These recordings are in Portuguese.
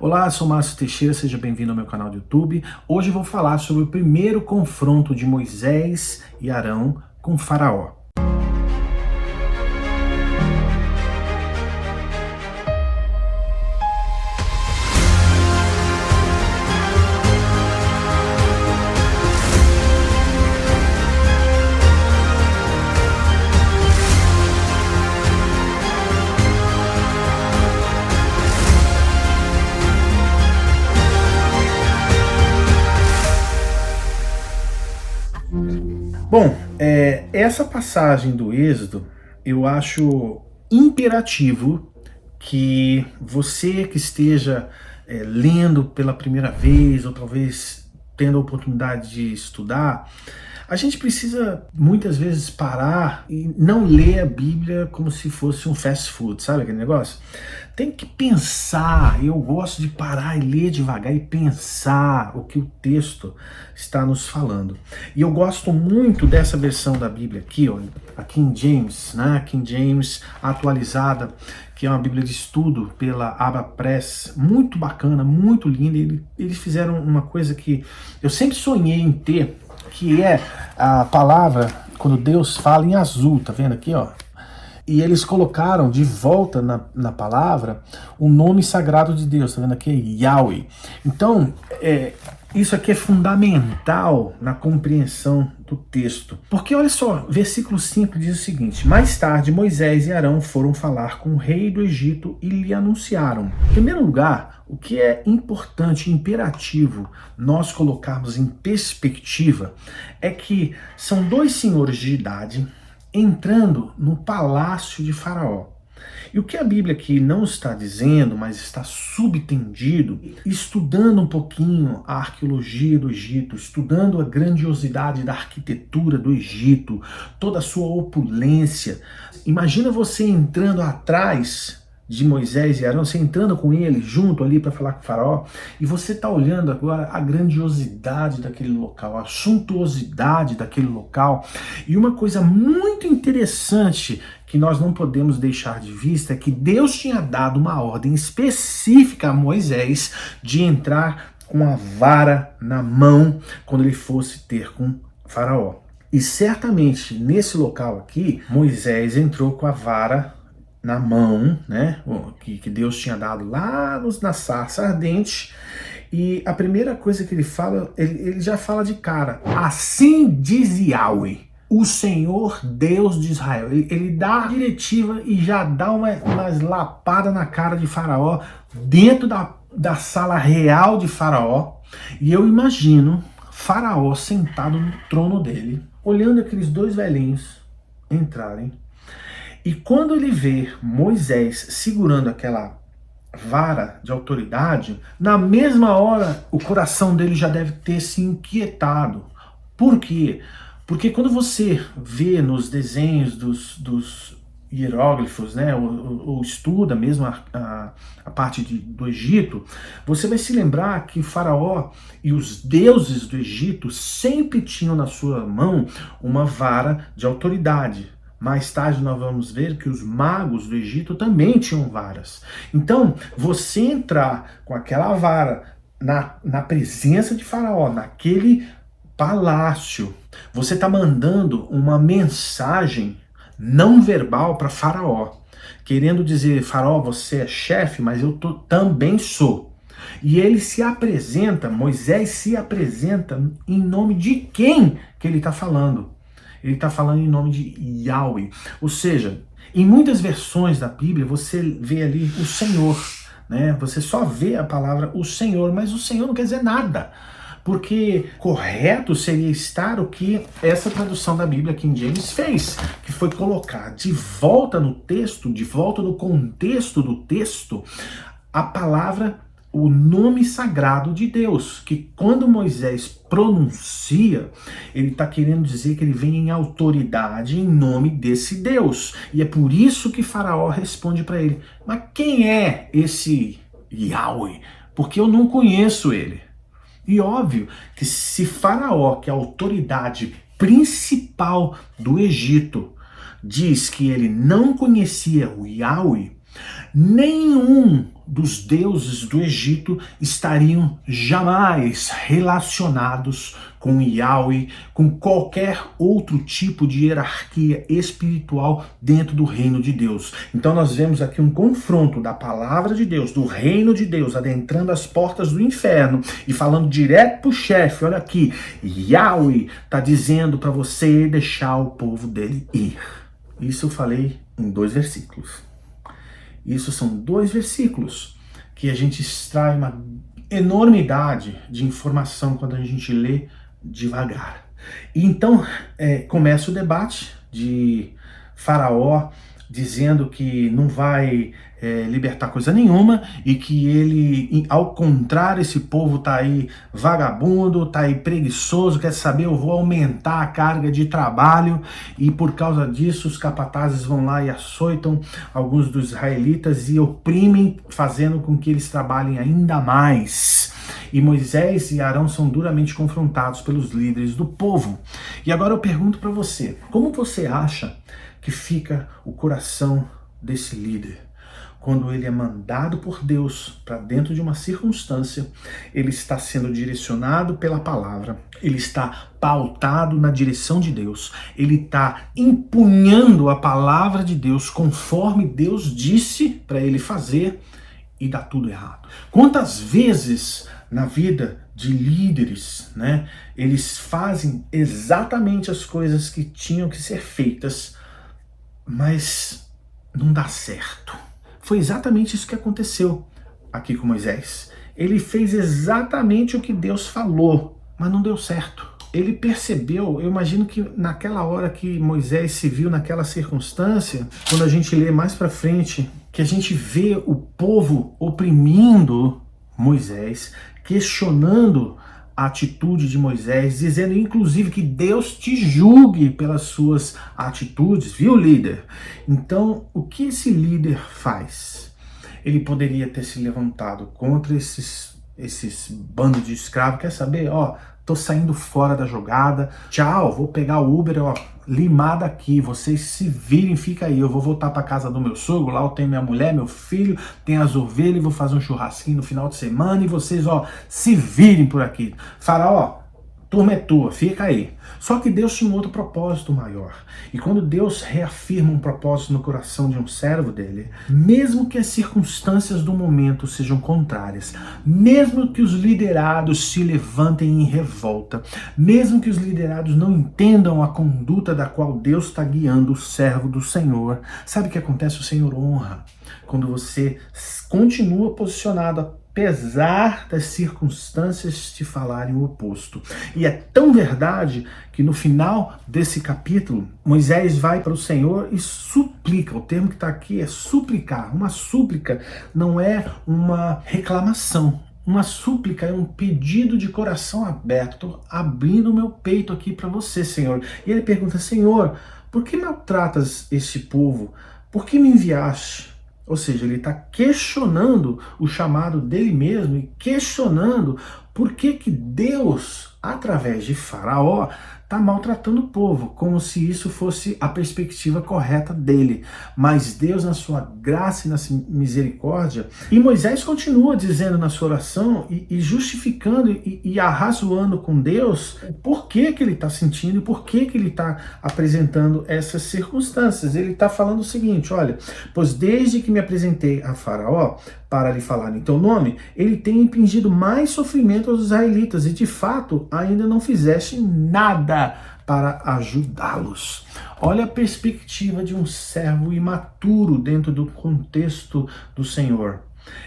Olá, sou Márcio Teixeira, seja bem-vindo ao meu canal do YouTube. Hoje eu vou falar sobre o primeiro confronto de Moisés e Arão com Faraó. Bom, essa passagem do Êxodo, eu acho imperativo que você que esteja lendo pela primeira vez, ou talvez tendo a oportunidade de estudar, a gente precisa muitas vezes parar e não ler a Bíblia como se fosse um fast food, sabe aquele negócio? Tem que pensar, eu gosto de parar e ler devagar e pensar o que o texto está nos falando. E eu gosto muito dessa versão da Bíblia aqui, ó, a King James, né? King James atualizada, que é uma Bíblia de estudo pela Abba Press, muito bacana, muito linda. Eles fizeram uma coisa que eu sempre sonhei em ter, que é a palavra, quando Deus fala em azul, tá vendo aqui, ó? E eles colocaram de volta na palavra o nome sagrado de Deus, tá vendo aqui? Yahweh. Então, isso aqui é fundamental na compreensão do texto. Porque olha só, versículo 5 diz o seguinte: mais tarde Moisés e Arão foram falar com o rei do Egito e lhe anunciaram. Em primeiro lugar, o que é importante, imperativo nós colocarmos em perspectiva é que são dois senhores de idade entrando no palácio de Faraó. E o que a Bíblia aqui não está dizendo, mas está subtendido, estudando um pouquinho a arqueologia do Egito, estudando a grandiosidade da arquitetura do Egito, toda a sua opulência. Imagina você entrando atrás de Moisés e Arão, você entrando com ele junto ali para falar com o Faraó, e você está olhando agora a grandiosidade daquele local, a suntuosidade daquele local. E uma coisa muito interessante que nós não podemos deixar de vista é que Deus tinha dado uma ordem específica a Moisés de entrar com a vara na mão quando ele fosse ter com Faraó. E certamente nesse local aqui, Moisés entrou com a vara na mão, né, que Deus tinha dado lá na sarça ardente, e a primeira coisa que ele fala, ele já fala de cara: assim diz Yahweh, o Senhor Deus de Israel. Ele dá a diretiva e já dá umas lapadas na cara de Faraó, dentro da sala real de Faraó, e eu imagino Faraó sentado no trono dele, olhando aqueles dois velhinhos entrarem. E quando ele vê Moisés segurando aquela vara de autoridade, na mesma hora o coração dele já deve ter se inquietado. Por quê? Porque quando você vê nos desenhos dos hieróglifos, né, ou estuda mesmo a parte do Egito, você vai se lembrar que Faraó e os deuses do Egito sempre tinham na sua mão uma vara de autoridade. Mais tarde nós vamos ver que os magos do Egito também tinham varas. Então, você entrar com aquela vara na presença de Faraó, naquele palácio, você está mandando uma mensagem não verbal para Faraó, querendo dizer: Faraó, você é chefe, mas eu também sou. E ele se apresenta, Moisés se apresenta em nome de quem que ele está falando? Ele está falando em nome de Yahweh. Ou seja, em muitas versões da Bíblia você vê ali o Senhor, né? Você só vê a palavra o Senhor, mas o Senhor não quer dizer nada. Porque correto seria estar o que essa tradução da Bíblia King James fez, que foi colocar de volta no texto, de volta no contexto do texto, a palavra, o nome sagrado de Deus, que quando Moisés pronuncia, ele está querendo dizer que ele vem em autoridade em nome desse Deus. E é por isso que Faraó responde para ele: mas quem é esse Yahweh? Porque eu não conheço ele. E óbvio que se Faraó, que é a autoridade principal do Egito, diz que ele não conhecia o Yahweh, Nenhum dos deuses do Egito estariam jamais relacionados com Yahweh, com qualquer outro tipo de hierarquia espiritual dentro do reino de Deus. Então nós vemos aqui um confronto da palavra de Deus, do reino de Deus, adentrando as portas do inferno e falando direto para o chefe. Olha aqui, Yahweh está dizendo para você deixar o povo dele ir. Isso eu falei em 2 versículos. Isso são 2 versículos que a gente extrai uma enormidade de informação quando a gente lê devagar. E então começa o debate de Faraó dizendo que não vai libertar coisa nenhuma e que ele, ao contrário, esse povo tá aí vagabundo, tá aí preguiçoso, quer saber, eu vou aumentar a carga de trabalho e por causa disso os capatazes vão lá e açoitam alguns dos israelitas e oprimem, fazendo com que eles trabalhem ainda mais. E Moisés e Arão são duramente confrontados pelos líderes do povo. E agora eu pergunto para você, como você acha que fica o coração desse líder quando ele é mandado por Deus para dentro de uma circunstância, ele está sendo direcionado pela palavra, ele está pautado na direção de Deus, ele está empunhando a palavra de Deus conforme Deus disse para ele fazer e dá tudo errado. Quantas vezes na vida de líderes, né, eles fazem exatamente as coisas que tinham que ser feitas, mas não dá certo. Foi exatamente isso que aconteceu aqui com Moisés. Ele fez exatamente o que Deus falou, mas não deu certo. Ele percebeu, eu imagino que naquela hora que Moisés se viu naquela circunstância, quando a gente lê mais para frente, que a gente vê o povo oprimindo Moisés, questionando a atitude de Moisés, dizendo inclusive que Deus te julgue pelas suas atitudes, viu, líder? Então, o que esse líder faz? Ele poderia ter se levantado contra esses bandos de escravos, quer saber? Ó, tô saindo fora da jogada, tchau, vou pegar o Uber, ó, limada aqui, vocês se virem, fica aí, eu vou voltar para casa do meu sogro, lá eu tenho minha mulher, meu filho, tem as ovelhas, vou fazer um churrasquinho no final de semana e vocês, ó, se virem por aqui. Faraó, turma é tua, fica aí. Só que Deus tinha um outro propósito maior. E quando Deus reafirma um propósito no coração de um servo dele, mesmo que as circunstâncias do momento sejam contrárias, mesmo que os liderados se levantem em revolta, mesmo que os liderados não entendam a conduta da qual Deus está guiando o servo do Senhor, sabe o que acontece? O Senhor honra quando você continua posicionado apesar das circunstâncias te falarem o oposto. E é tão verdade que no final desse capítulo, Moisés vai para o Senhor e suplica. O termo que está aqui é suplicar. Uma súplica não é uma reclamação. Uma súplica é um pedido de coração aberto. Estou abrindo o meu peito aqui para você, Senhor. E ele pergunta, Senhor, por que maltratas este povo? Por que me enviaste? Ou seja, ele está questionando o chamado dele mesmo e questionando por que Deus, através de Faraó, está maltratando o povo, como se isso fosse a perspectiva correta dele. Mas Deus, na sua graça e na misericórdia, e Moisés continua dizendo na sua oração e justificando e arrazoando com Deus o porquê que ele está sentindo e por que ele está apresentando essas circunstâncias. Ele está falando o seguinte, olha, pois desde que me apresentei a Faraó para lhe falar em teu nome, ele tem impingido mais sofrimento aos israelitas e de fato ainda não fizeste nada para ajudá-los. Olha a perspectiva de um servo imaturo dentro do contexto do Senhor.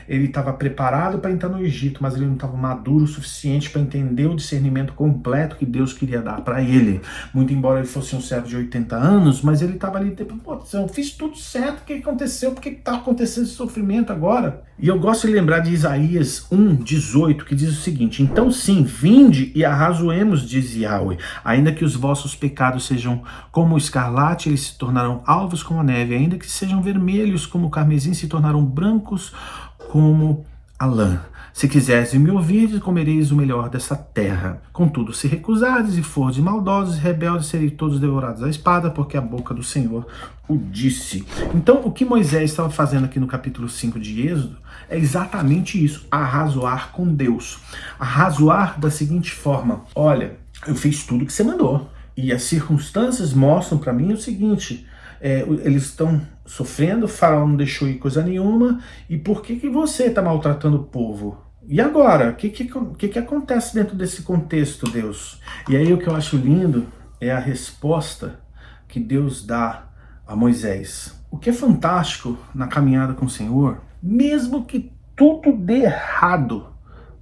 Ele estava preparado para entrar no Egito, mas ele não estava maduro o suficiente para entender o discernimento completo que Deus queria dar para ele. Muito embora ele fosse um servo de 80 anos, mas ele estava ali, tipo, pô, eu fiz tudo certo, o que aconteceu? Por que está acontecendo esse sofrimento agora? E eu gosto de lembrar de Isaías 1:18, que diz o seguinte, então sim, vinde e arrazoemos, diz Yahweh, ainda que os vossos pecados sejam como o escarlate, eles se tornarão alvos como a neve, ainda que sejam vermelhos como o carmesim, se tornarão brancos como a lã. Se quiseres me ouvir, comereis o melhor dessa terra. Contudo, se recusardes e fordes maldosos e rebeldes, sereis todos devorados à espada, porque a boca do Senhor o disse. Então, o que Moisés estava fazendo aqui no capítulo 5 de Êxodo é exatamente isso, arrazoar com Deus. Arrazoar da seguinte forma: olha, eu fiz tudo que você mandou, e as circunstâncias mostram para mim o seguinte: eles estão sofrendo, o faraó não deixou ir coisa nenhuma, e por que você está maltratando o povo? E agora? O que acontece dentro desse contexto, Deus? E aí o que eu acho lindo é a resposta que Deus dá a Moisés. O que é fantástico na caminhada com o Senhor, mesmo que tudo dê errado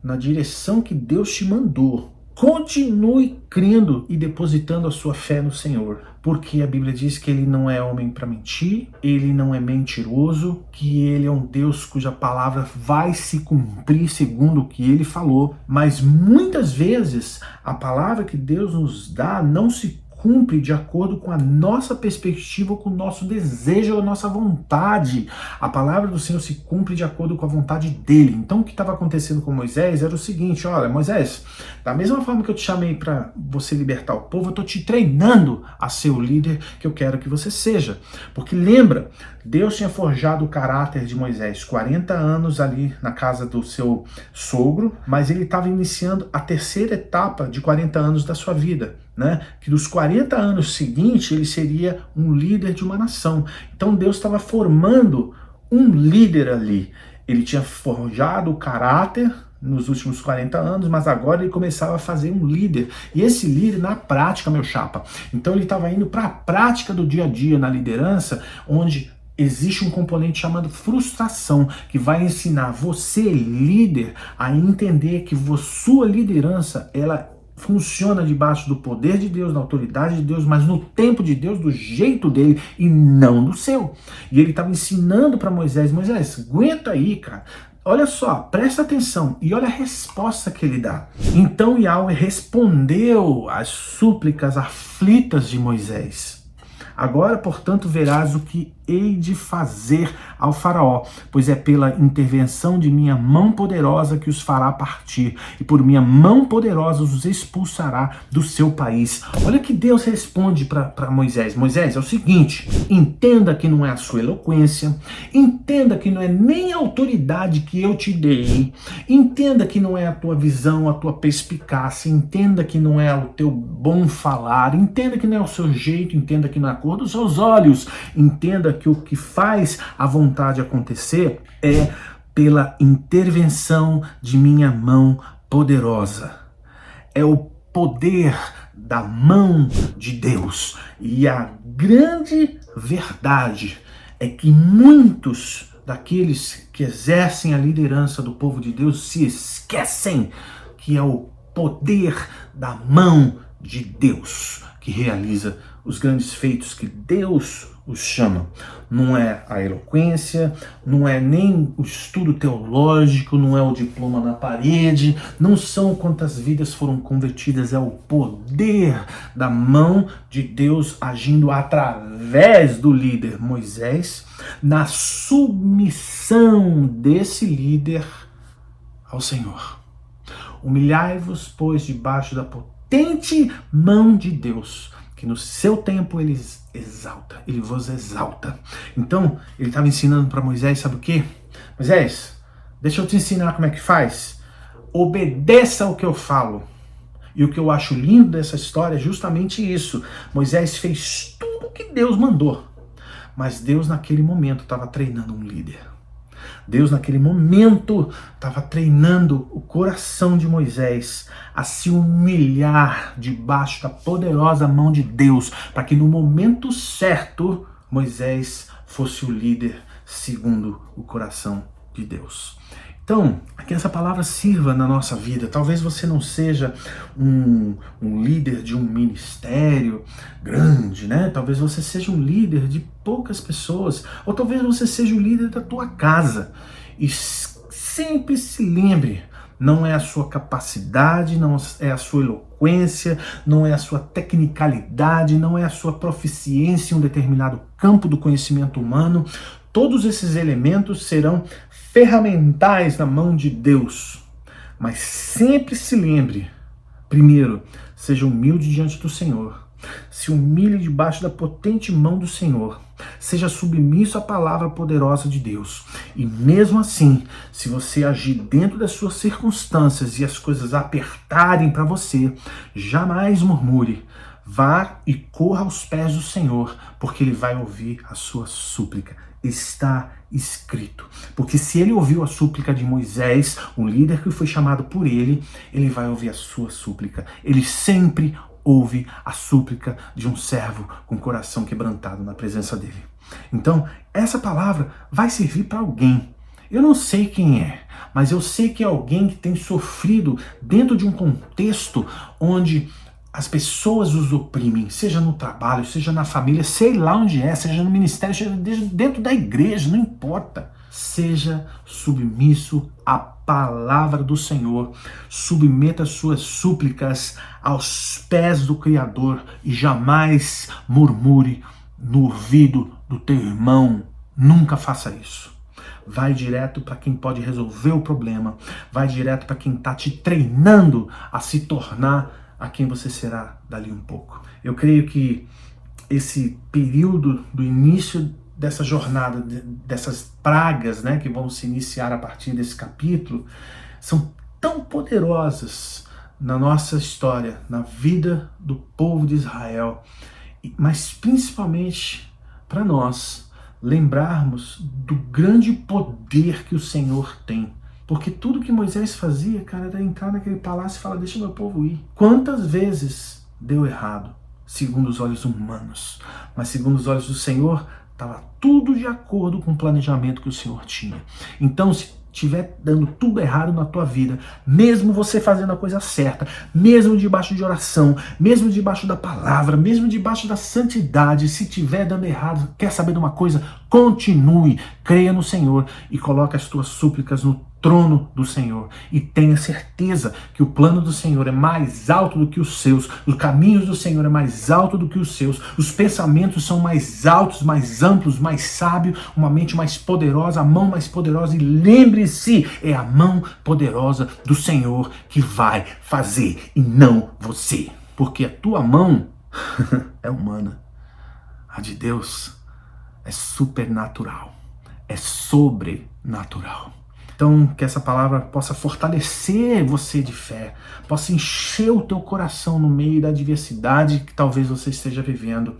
na direção que Deus te mandou, continue crendo e depositando a sua fé no Senhor, porque a Bíblia diz que ele não é homem para mentir, ele não é mentiroso, que ele é um Deus cuja palavra vai se cumprir segundo o que ele falou. Mas muitas vezes a palavra que Deus nos dá não se cumpre de acordo com a nossa perspectiva, com o nosso desejo, a nossa vontade. A palavra do Senhor se cumpre de acordo com a vontade dele. Então o que estava acontecendo com Moisés era o seguinte: olha, Moisés, da mesma forma que eu te chamei para você libertar o povo, eu estou te treinando a ser o líder que eu quero que você seja. Porque lembra, Deus tinha forjado o caráter de Moisés 40 anos ali na casa do seu sogro, mas ele estava iniciando a terceira etapa de 40 anos da sua vida, né? Que dos 40 anos seguintes ele seria um líder de uma nação. Então Deus estava formando um líder ali. Ele tinha forjado o caráter nos últimos 40 anos, mas agora ele começava a fazer um líder. E esse líder na prática, meu chapa. Então ele estava indo para a prática do dia a dia na liderança, onde existe um componente chamado frustração, que vai ensinar você, líder, a entender que sua liderança, ela funciona debaixo do poder de Deus, da autoridade de Deus, mas no tempo de Deus, do jeito dele e não do seu. E ele estava ensinando para Moisés: Moisés, aguenta aí, cara. Olha só, presta atenção e olha a resposta que ele dá. Então Yahweh respondeu às súplicas aflitas de Moisés. Agora, portanto, verás o que hei de fazer ao faraó, pois é pela intervenção de minha mão poderosa que os fará partir, e por minha mão poderosa os expulsará do seu país. Olha que Deus responde para Moisés. Moisés, é o seguinte: entenda que não é a sua eloquência, entenda que não é nem a autoridade que eu te dei, entenda que não é a tua visão, a tua perspicácia, entenda que não é o teu bom falar, entenda que não é o seu jeito, entenda que não é a cor dos seus olhos, entenda que o que faz a vontade acontecer é pela intervenção de minha mão poderosa. É o poder da mão de Deus. E a grande verdade é que muitos daqueles que exercem a liderança do povo de Deus se esquecem que é o poder da mão de Deus que realiza os grandes feitos que Deus os chama. Não é a eloquência, não é nem o estudo teológico, não é o diploma na parede, não são quantas vidas foram convertidas, é o poder da mão de Deus agindo através do líder Moisés, na submissão desse líder ao Senhor. Humilhai-vos, pois, debaixo da potente mão de Deus, que no seu tempo ele exalta, ele vos exalta. Então, ele estava ensinando para Moisés, sabe o quê? Moisés, deixa eu te ensinar como é que faz. Obedeça ao que eu falo. E o que eu acho lindo dessa história é justamente isso. Moisés fez tudo o que Deus mandou. Mas Deus naquele momento estava treinando um líder. Deus naquele momento estava treinando o coração de Moisés a se humilhar debaixo da poderosa mão de Deus, para que no momento certo Moisés fosse o líder segundo o coração de Deus. Então, que essa palavra sirva na nossa vida. Talvez você não seja um líder de um ministério grande, né? Talvez você seja um líder de poucas pessoas, ou talvez você seja o líder da tua casa. E sempre se lembre, não é a sua capacidade, não é a sua eloquência, não é a sua tecnicalidade, não é a sua proficiência em um determinado campo do conhecimento humano. Todos esses elementos serão ferramentais na mão de Deus. Mas sempre se lembre, primeiro, seja humilde diante do Senhor. Se humilhe debaixo da potente mão do Senhor. Seja submisso à palavra poderosa de Deus. E mesmo assim, se você agir dentro das suas circunstâncias e as coisas apertarem para você, jamais murmure. Vá e corra aos pés do Senhor, porque Ele vai ouvir a sua súplica. Está escrito. Porque se Ele ouviu a súplica de Moisés, um líder que foi chamado por Ele, Ele vai ouvir a sua súplica. Ele sempre ouve a súplica de um servo com o coração quebrantado na presença dele. Então, essa palavra vai servir para alguém. Eu não sei quem é, mas eu sei que é alguém que tem sofrido dentro de um contexto onde as pessoas os oprimem, seja no trabalho, seja na família, sei lá onde é, seja no ministério, seja dentro da igreja, não importa. Seja submisso à palavra do Senhor, submeta suas súplicas aos pés do Criador e jamais murmure no ouvido do teu irmão. Nunca faça isso. Vai direto para quem pode resolver o problema, vai direto para quem está te treinando a se tornar a quem você será dali um pouco. Eu creio que esse período do início dessa jornada, dessas pragas, né, que vão se iniciar a partir desse capítulo, são tão poderosas na nossa história, na vida do povo de Israel, mas principalmente para nós lembrarmos do grande poder que o Senhor tem. Porque tudo que Moisés fazia, cara, era entrar naquele palácio e falar, deixa meu povo ir. Quantas vezes deu errado, segundo os olhos humanos, mas segundo os olhos do Senhor, estava tudo de acordo com o planejamento que o Senhor tinha. Então, se estiver dando tudo errado na tua vida, mesmo você fazendo a coisa certa, mesmo debaixo de oração, mesmo debaixo da palavra, mesmo debaixo da santidade, se estiver dando errado, quer saber de uma coisa? Continue, creia no Senhor e coloque as tuas súplicas no trono do Senhor e tenha certeza que o plano do Senhor é mais alto do que os seus, os caminhos do Senhor é mais alto do que os seus, os pensamentos são mais altos, mais amplos, mais sábios, uma mente mais poderosa, a mão mais poderosa, e lembre-se, é a mão poderosa do Senhor que vai fazer e não você, porque a tua mão é humana, a de Deus é supernatural, é sobrenatural. Então, que essa palavra possa fortalecer você de fé, possa encher o teu coração no meio da adversidade que talvez você esteja vivendo.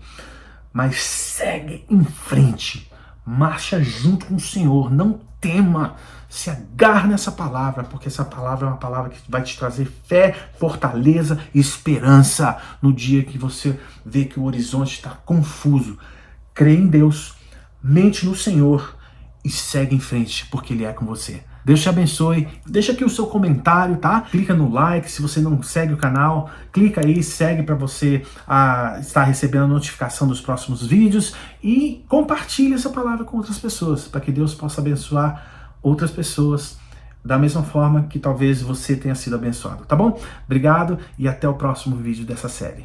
Mas segue em frente, marcha junto com o Senhor, não tema, se agarra nessa palavra, porque essa palavra é uma palavra que vai te trazer fé, fortaleza e esperança no dia que você vê que o horizonte está confuso. Crê em Deus, mente no Senhor e segue em frente, porque Ele é com você. Deus te abençoe. Deixa aqui o seu comentário, tá? Clica no like, se você não segue o canal, clica aí, segue para você estar recebendo a notificação dos próximos vídeos e compartilhe essa palavra com outras pessoas, para que Deus possa abençoar outras pessoas da mesma forma que talvez você tenha sido abençoado, tá bom? Obrigado e até o próximo vídeo dessa série.